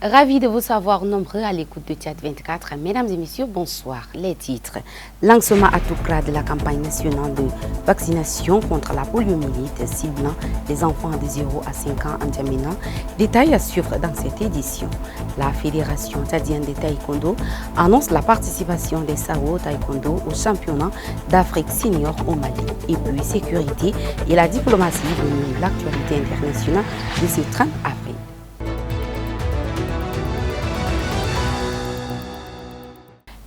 Ravi de vous savoir nombreux à l'écoute de Tchad 24. Mesdames et messieurs, bonsoir. Les titres. Lancement à Toukra de la campagne nationale de vaccination contre la poliomyélite ciblant les enfants de 0 à 5 ans en Djamena. Détails à suivre dans cette édition. La Fédération tchadienne de taekwondo annonce la participation des Sao Taekwondo au championnat d'Afrique senior au Mali. Et puis sécurité et la diplomatie de l'actualité internationale de ce 30 avril.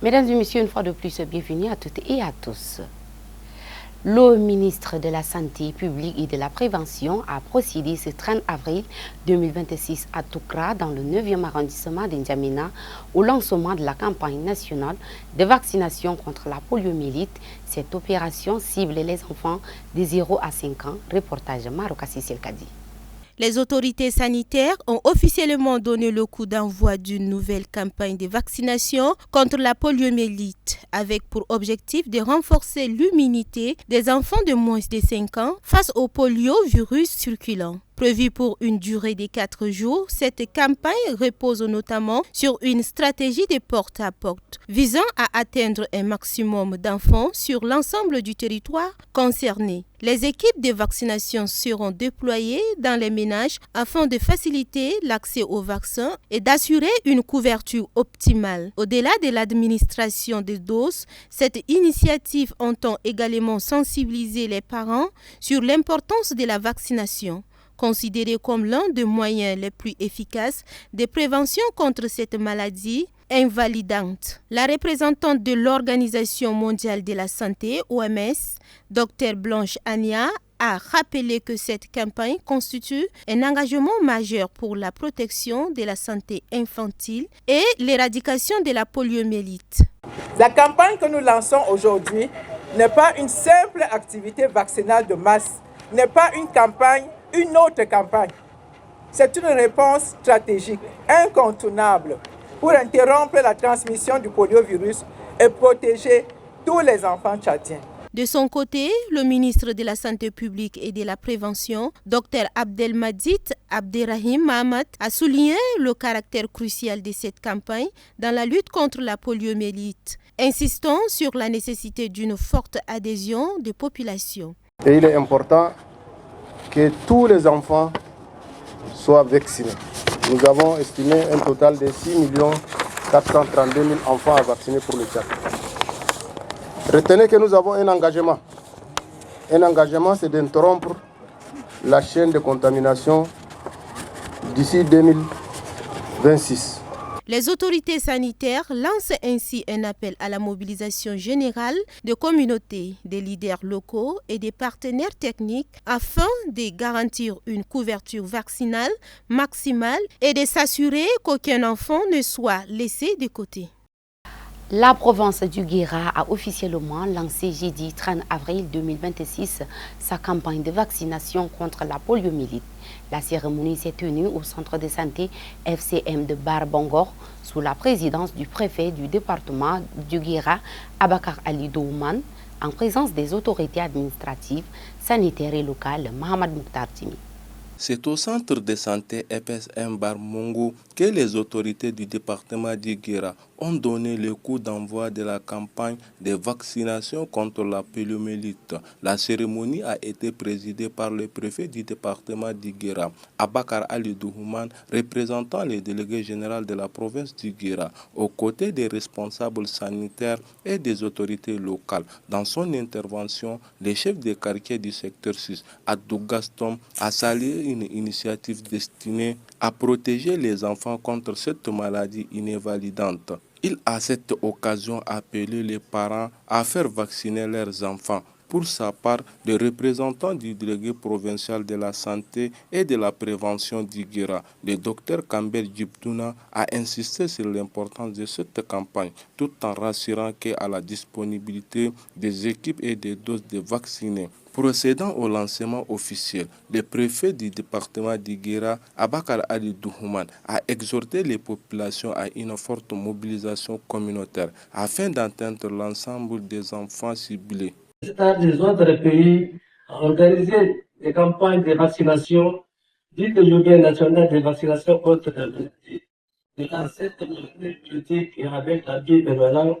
Mesdames et messieurs, une fois de plus, bienvenue à toutes et à tous. Le ministre de la Santé publique et de la Prévention a procédé ce 30 avril 2026 à Toukra, dans le 9e arrondissement d'Indiamena, au lancement de la campagne nationale de vaccination contre la poliomyélite. Cette opération cible les enfants de 0 à 5 ans. Reportage Maroka Cicel Kadi. Les autorités sanitaires ont officiellement donné le coup d'envoi d'une nouvelle campagne de vaccination contre la poliomyélite, avec pour objectif de renforcer l'immunité des enfants de moins de 5 ans face au poliovirus circulant. Prévue pour une durée de 4 jours, cette campagne repose notamment sur une stratégie de porte-à-porte visant à atteindre un maximum d'enfants sur l'ensemble du territoire concerné. Les équipes de vaccination seront déployées dans les ménages afin de faciliter l'accès aux vaccins et d'assurer une couverture optimale. Au-delà de l'administration des doses, cette initiative entend également sensibiliser les parents sur l'importance de la vaccination, considéré comme l'un des moyens les plus efficaces de prévention contre cette maladie invalidante. La représentante de l'Organisation mondiale de la santé, OMS, Dr Blanche Ania, a rappelé que cette campagne constitue un engagement majeur pour la protection de la santé infantile et l'éradication de la poliomyélite. La campagne que nous lançons aujourd'hui n'est pas une simple activité vaccinale de masse, n'est pas une autre campagne. C'est une réponse stratégique, incontournable, pour interrompre la transmission du poliovirus et protéger tous les enfants tchadiens. De son côté, le ministre de la Santé publique et de la Prévention, Dr Abdelmadjid Abderrahim Mahamat, a souligné le caractère crucial de cette campagne dans la lutte contre la poliomyélite, insistant sur la nécessité d'une forte adhésion des populations. Et il est important que tous les enfants soient vaccinés. Nous avons estimé un total de 6 432 000 enfants à vacciner pour le Tchad. Retenez que nous avons un engagement. Un engagement, c'est d'interrompre la chaîne de contamination d'ici 2026. Les autorités sanitaires lancent ainsi un appel à la mobilisation générale des communautés, des leaders locaux et des partenaires techniques afin de garantir une couverture vaccinale maximale et de s'assurer qu'aucun enfant ne soit laissé de côté. La province du Guéra a officiellement lancé jeudi 30 avril 2026 sa campagne de vaccination contre la poliomyélite. La cérémonie s'est tenue au centre de santé FCM de Barbangor sous la présidence du préfet du département du Guéra, Abakar Ali Douman, en présence des autorités administratives, sanitaires et locales, Mohamed Mouktar Timi. C'est au centre de santé FSM Barmongo que les autorités du département d'Iguera ont donné le coup d'envoi de la campagne de vaccination contre la poliomyélite. La cérémonie a été présidée par le préfet du département d'Iguera, Abakar Ali Douman, représentant le délégué général de la province d'Iguera, aux côtés des responsables sanitaires et des autorités locales. Dans son intervention, le chef de quartier du secteur 6, Adou Gaston, a salué une initiative destinée à protéger les enfants contre cette maladie invalidante. Il a à cette occasion appelé les parents à faire vacciner leurs enfants. Pour sa part, le représentant du délégué provincial de la santé et de la prévention d'Iguera, le docteur Kamber Djibdouna, a insisté sur l'importance de cette campagne, tout en rassurant qu'à la disponibilité des équipes et des doses de vaccinés. Procédant au lancement officiel, le préfet du département d'Iguera, Abakar Ali Douman, a exhorté les populations à une forte mobilisation communautaire afin d'atteindre l'ensemble des enfants ciblés. C'est des autres pays à organiser des campagnes de vaccination dites le journée nationale de vaccination contre la maladie. Dans cette politique, il y avait l'appui permanent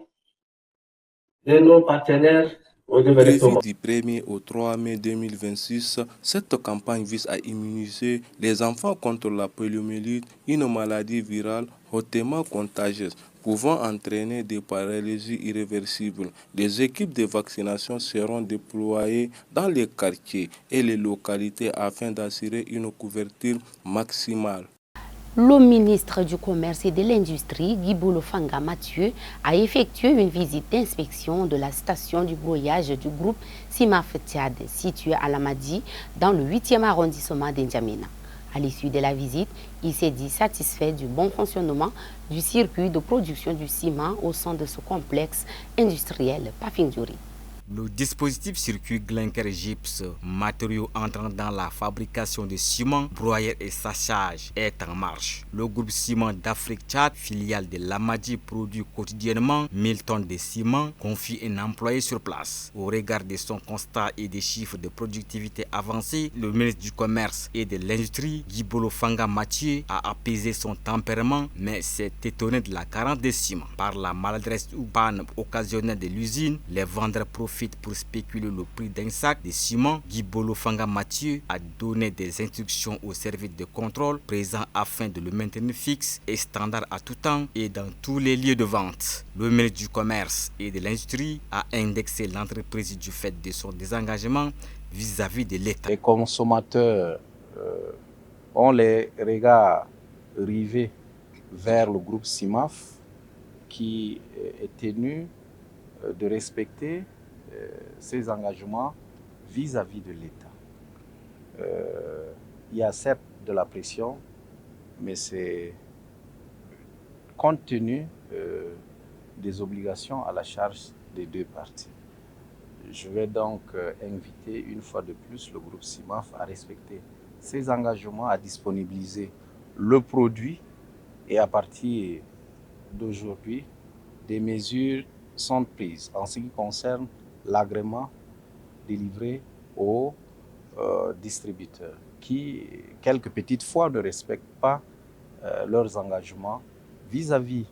de nos partenaires au Prévue développement. du 1er au 3 mai 2026, cette campagne vise à immuniser les enfants contre la poliomyélite, une maladie virale hautement contagieuse, pouvant entraîner des paralysies irréversibles. Les équipes de vaccination seront déployées dans les quartiers et les localités afin d'assurer une couverture maximale. Le ministre du Commerce et de l'Industrie, Guy Bolofanga Mathieu, a effectué une visite d'inspection de la station du broyage du groupe Simaf Tchad, située à Lamadi, dans le 8e arrondissement d'Injamena. À l'issue de la visite, il s'est dit satisfait du bon fonctionnement du circuit de production du ciment au sein de ce complexe industriel Pafindjouri. Le dispositif circuit Glenker-Gypse, matériaux entrant dans la fabrication de ciment, broyage et sachage, est en marche. Le groupe Ciment d'Afrique Tchad, filiale de Lamadi, produit quotidiennement 1000 tonnes de ciment, confie un employé sur place. Au regard de son constat et des chiffres de productivité avancés, le ministre du Commerce et de l'Industrie, Guy Bolofanga Mathieu, a apaisé son tempérament, mais s'est étonné de la carence de ciment. Par la maladresse ou panne occasionnelle de l'usine, les vendeurs profitent pour spéculer le prix d'un sac de ciment. Guy Bolofanga Mathieu a donné des instructions au service de contrôle présent afin de le maintenir fixe et standard à tout temps et dans tous les lieux de vente. Le ministre du Commerce et de l'Industrie a indexé l'entreprise du fait de son désengagement vis-à-vis de l'État. Les consommateurs ont les regards rivés vers le groupe CIMAF qui est tenu de respecter ses engagements vis-à-vis de l'État. Il y a certes de la pression, mais c'est compte tenu des obligations à la charge des deux parties. Je vais donc inviter une fois de plus le groupe CIMAF à respecter ses engagements, à disponibiliser le produit et à partir d'aujourd'hui, des mesures sont prises en ce qui concerne l'agrément délivré aux distributeurs qui, quelques petites fois, ne respectent pas leurs engagements vis-à-vis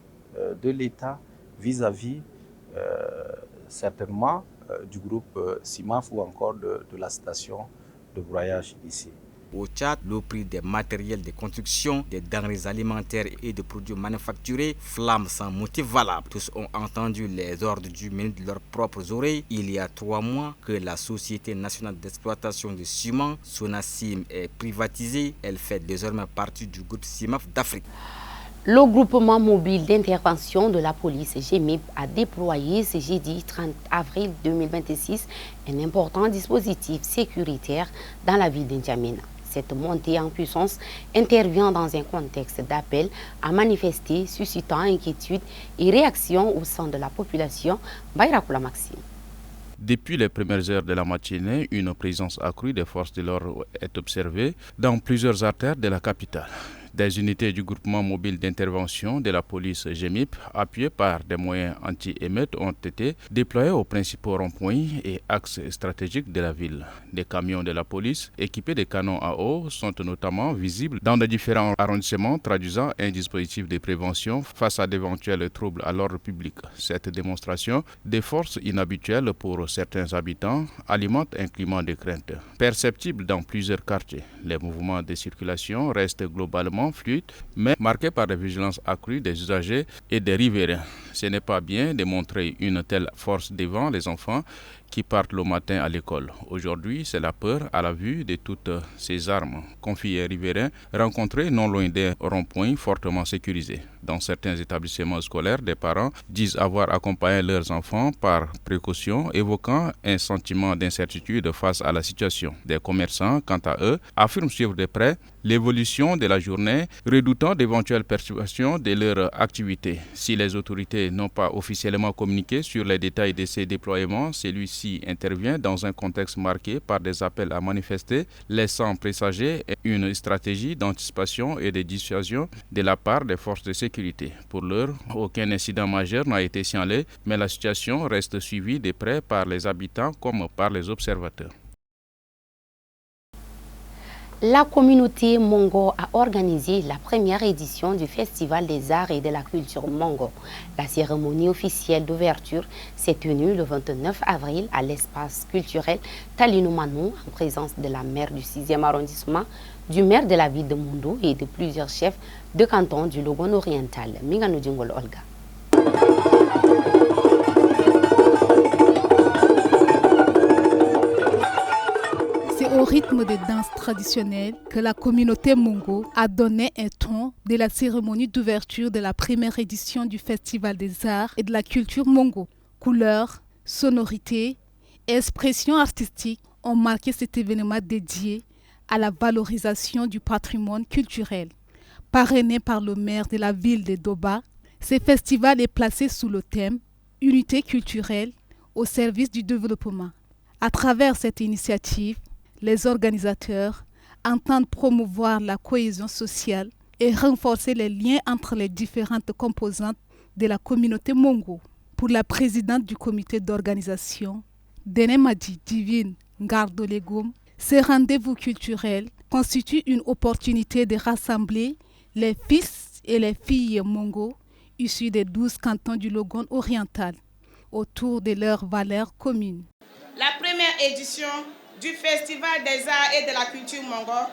de l'État, vis-à-vis certainement du groupe CIMAF ou encore de la station de broyage ici. Au Tchad, le prix des matériels de construction, des denrées alimentaires et de produits manufacturés flamme sans motif valable. Tous ont entendu les ordres du ministre de leurs propres oreilles. Il y a 3 mois que la Société nationale d'exploitation de ciment, Sonacim, est privatisée. Elle fait désormais partie du groupe CIMAF d'Afrique. Le groupement mobile d'intervention de la police GMIP a déployé ce jeudi 30 avril 2026 un important dispositif sécuritaire dans la ville d'Injamena. Cette montée en puissance intervient dans un contexte d'appel à manifester, suscitant inquiétude et réaction au sein de la population. Bayrakula Maxime. Depuis les premières heures de la matinée, une présence accrue des forces de l'ordre est observée dans plusieurs artères de la capitale. Des unités du groupement mobile d'intervention de la police GMIP, appuyées par des moyens anti-émeutes, ont été déployés aux principaux ronds-points et axes stratégiques de la ville. Des camions de la police équipés de canons à eau sont notamment visibles dans les différents arrondissements, traduisant un dispositif de prévention face à d'éventuels troubles à l'ordre public. Cette démonstration de force inhabituelle pour certains habitants alimente un climat de crainte. Perceptible dans plusieurs quartiers, les mouvements de circulation restent globalement fluide, mais marqué par la vigilance accrue des usagers et des riverains. Ce n'est pas bien de montrer une telle force devant les enfants qui partent le matin à l'école. Aujourd'hui, c'est la peur à la vue de toutes ces armes. Confie un riverain rencontré non loin des ronds-points fortement sécurisés. Dans certains établissements scolaires, des parents disent avoir accompagné leurs enfants par précaution, évoquant un sentiment d'incertitude face à la situation. Des commerçants, quant à eux, affirment suivre de près l'évolution de la journée, redoutant d'éventuelles perturbations de leur activité. Si les autorités n'ont pas officiellement communiqué sur les détails de ces déploiements, celui-ci intervient dans un contexte marqué par des appels à manifester, laissant présager une stratégie d'anticipation et de dissuasion de la part des forces de sécurité. Pour l'heure, aucun incident majeur n'a été signalé, mais la situation reste suivie de près par les habitants comme par les observateurs. La communauté Mongo a organisé la première édition du Festival des Arts et de la Culture Mongo. La cérémonie officielle d'ouverture s'est tenue le 29 avril à l'espace culturel Talinoumano en présence de la maire du 6e arrondissement, du maire de la ville de Moundou et de plusieurs chefs de canton du Logone oriental. Mingano Djingol Olga. Au rythme des danses traditionnelles que la communauté Mongo a donné un ton de la cérémonie d'ouverture de la première édition du Festival des Arts et de la Culture Mongo. Couleurs, sonorités et expressions artistiques ont marqué cet événement dédié à la valorisation du patrimoine culturel. Parrainé par le maire de la ville de Doba, ce festival est placé sous le thème « Unité culturelle au service du développement ». À travers cette initiative, les organisateurs entendent promouvoir la cohésion sociale et renforcer les liens entre les différentes composantes de la communauté Mongo. Pour la présidente du comité d'organisation, Denemadi Divine Ngardolegum, ce rendez-vous culturel constitue une opportunité de rassembler les fils et les filles Mongo issus des 12 cantons du Logone oriental autour de leurs valeurs communes. La première édition du Festival des Arts et de la Culture Mongo,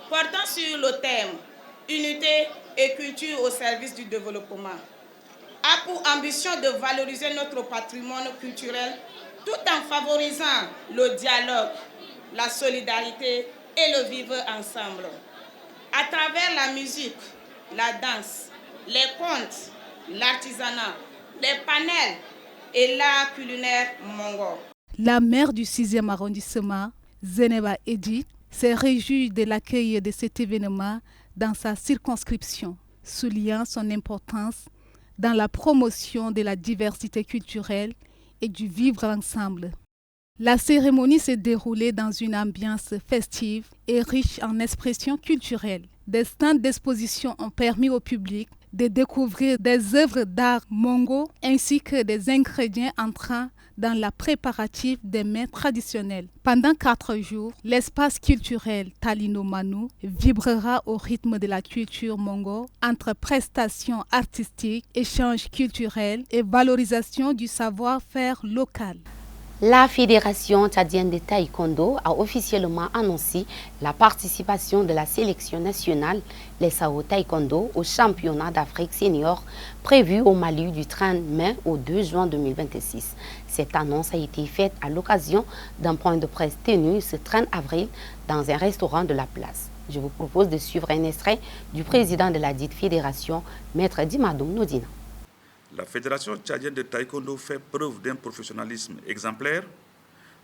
portant sur le thème « Unité et culture au service du développement », a pour ambition de valoriser notre patrimoine culturel tout en favorisant le dialogue, la solidarité et le vivre ensemble. À travers la musique, la danse, les contes, l'artisanat, les panels et l'art culinaire mongo. La maire du 6e arrondissement, Zeneba Edith, s'est réjouie de l'accueil de cet événement dans sa circonscription, soulignant son importance dans la promotion de la diversité culturelle et du vivre ensemble. La cérémonie s'est déroulée dans une ambiance festive et riche en expressions culturelles. Des stands d'exposition ont permis au public de découvrir des œuvres d'art mongo ainsi que des ingrédients entrant dans la préparatif des mets traditionnels. Pendant 4 jours, l'espace culturel Talinoumano vibrera au rythme de la culture mongo entre prestations artistiques, échanges culturels et valorisation du savoir-faire local. La Fédération tchadienne de taekwondo a officiellement annoncé la participation de la sélection nationale, les Sao Taekwondo, au championnat d'Afrique senior prévu au Mali du 30 mai au 2 juin 2026. Cette annonce a été faite à l'occasion d'un point de presse tenu ce 30 avril dans un restaurant de la place. Je vous propose de suivre un extrait du président de la dite fédération, Maître Dimadoum Nodina. La Fédération tchadienne de taekwondo fait preuve d'un professionnalisme exemplaire,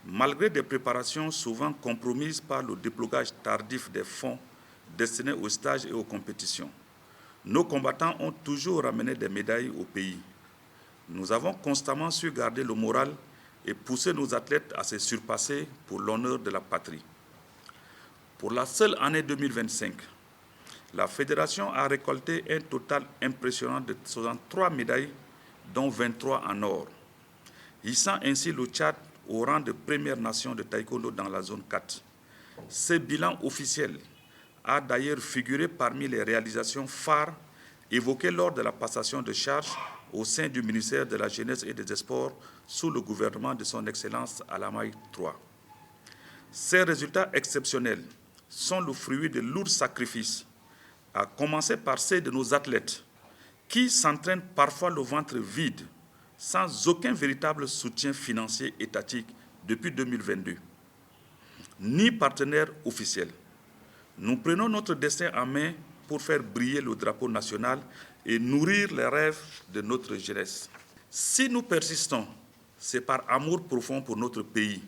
malgré des préparations souvent compromises par le déblocage tardif des fonds destinés aux stages et aux compétitions. Nos combattants ont toujours ramené des médailles au pays. Nous avons constamment su garder le moral et pousser nos athlètes à se surpasser pour l'honneur de la patrie. Pour la seule année 2025, la Fédération a récolté un total impressionnant de 63 médailles, dont 23 en or, hissant ainsi le Tchad au rang de première nation de taekwondo dans la zone 4. Ce bilan officiel a d'ailleurs figuré parmi les réalisations phares évoquées lors de la passation de charges au sein du ministère de la Jeunesse et des Sports sous le gouvernement de son Excellence Alamaï III. Ces résultats exceptionnels sont le fruit de lourds sacrifices, à commencer par ceux de nos athlètes, qui s'entraînent parfois le ventre vide, sans aucun véritable soutien financier étatique depuis 2022, ni partenaire officiel. Nous prenons notre destin en main pour faire briller le drapeau national et nourrir les rêves de notre jeunesse. Si nous persistons, c'est par amour profond pour notre pays.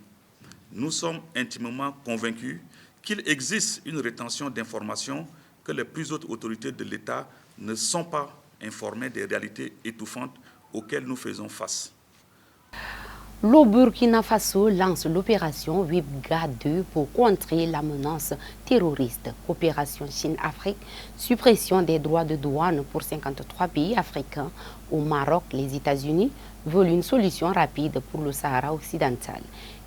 Nous sommes intimement convaincus qu'il existe une rétention d'informations que les plus hautes autorités de l'État ne sont pas informées des réalités étouffantes auxquelles nous faisons face. Le Burkina Faso lance l'opération WIPGA 2 pour contrer la menace terroriste. Opération Chine-Afrique, suppression des droits de douane pour 53 pays africains. Au Maroc, les États-Unis veulent une solution rapide pour le Sahara occidental.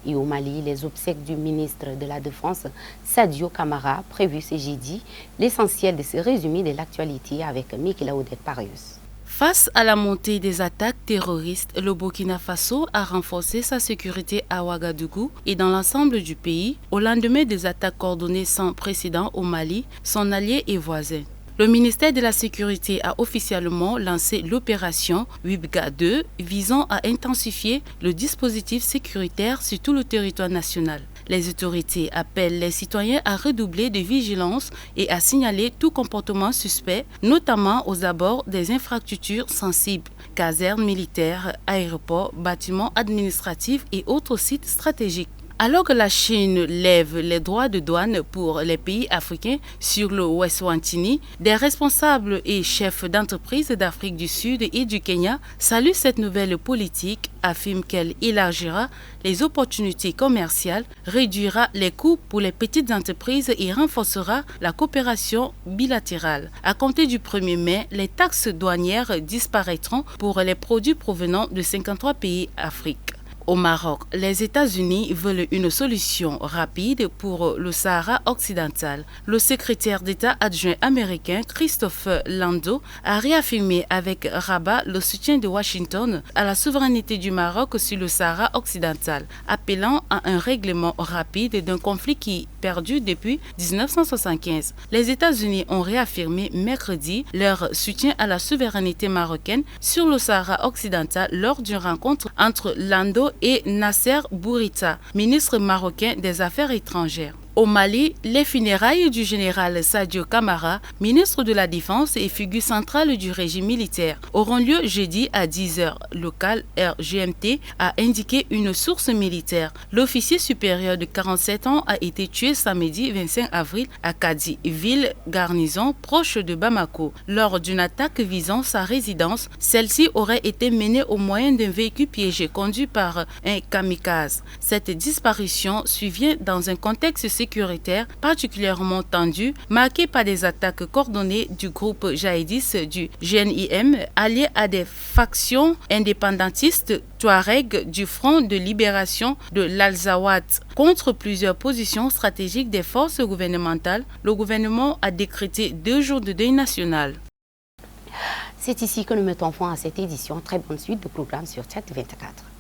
Et au Mali, les obsèques du ministre de la Défense, Sadio Kamara, prévues ce jeudi. L'essentiel de ce résumé de l'actualité avec Mikela Odette Parius. Face à la montée des attaques terroristes, le Burkina Faso a renforcé sa sécurité à Ouagadougou et dans l'ensemble du pays, au lendemain des attaques coordonnées sans précédent au Mali, son allié et voisin. Le ministère de la Sécurité a officiellement lancé l'opération WIBGA 2 visant à intensifier le dispositif sécuritaire sur tout le territoire national. Les autorités appellent les citoyens à redoubler de vigilance et à signaler tout comportement suspect, notamment aux abords des infrastructures sensibles, casernes militaires, aéroports, bâtiments administratifs et autres sites stratégiques. Alors que la Chine lève les droits de douane pour les pays africains sur le Eswatini, des responsables et chefs d'entreprise d'Afrique du Sud et du Kenya saluent cette nouvelle politique, affirment qu'elle élargira les opportunités commerciales, réduira les coûts pour les petites entreprises et renforcera la coopération bilatérale. À compter du 1er mai, les taxes douanières disparaîtront pour les produits provenant de 53 pays africains. Au Maroc, les États-Unis veulent une solution rapide pour le Sahara occidental. Le secrétaire d'État adjoint américain Christopher Landau a réaffirmé avec Rabat le soutien de Washington à la souveraineté du Maroc sur le Sahara occidental, appelant à un règlement rapide d'un conflit qui perdure depuis 1975. Les États-Unis ont réaffirmé mercredi leur soutien à la souveraineté marocaine sur le Sahara occidental lors d'une rencontre entre Landau et Nasser Bourita, ministre marocain des Affaires étrangères. Au Mali, les funérailles du général Sadio Kamara, ministre de la Défense et figure centrale du régime militaire, auront lieu jeudi à 10h local RGMT, a indiqué une source militaire. L'officier supérieur de 47 ans a été tué samedi 25 avril à Kadi, ville garnison proche de Bamako. Lors d'une attaque visant sa résidence, celle-ci aurait été menée au moyen d'un véhicule piégé conduit par un kamikaze. Cette disparition survient dans un contexte sécuritaire particulièrement tendu, marqué par des attaques coordonnées du groupe djihadiste du GNIM, allié à des factions indépendantistes Touareg du Front de libération de l'Al-Zawat. Contre plusieurs positions stratégiques des forces gouvernementales, le gouvernement a décrété 2 jours de deuil national. C'est ici que nous mettons fin à cette édition. Très bonne suite de programmes sur Chat 24.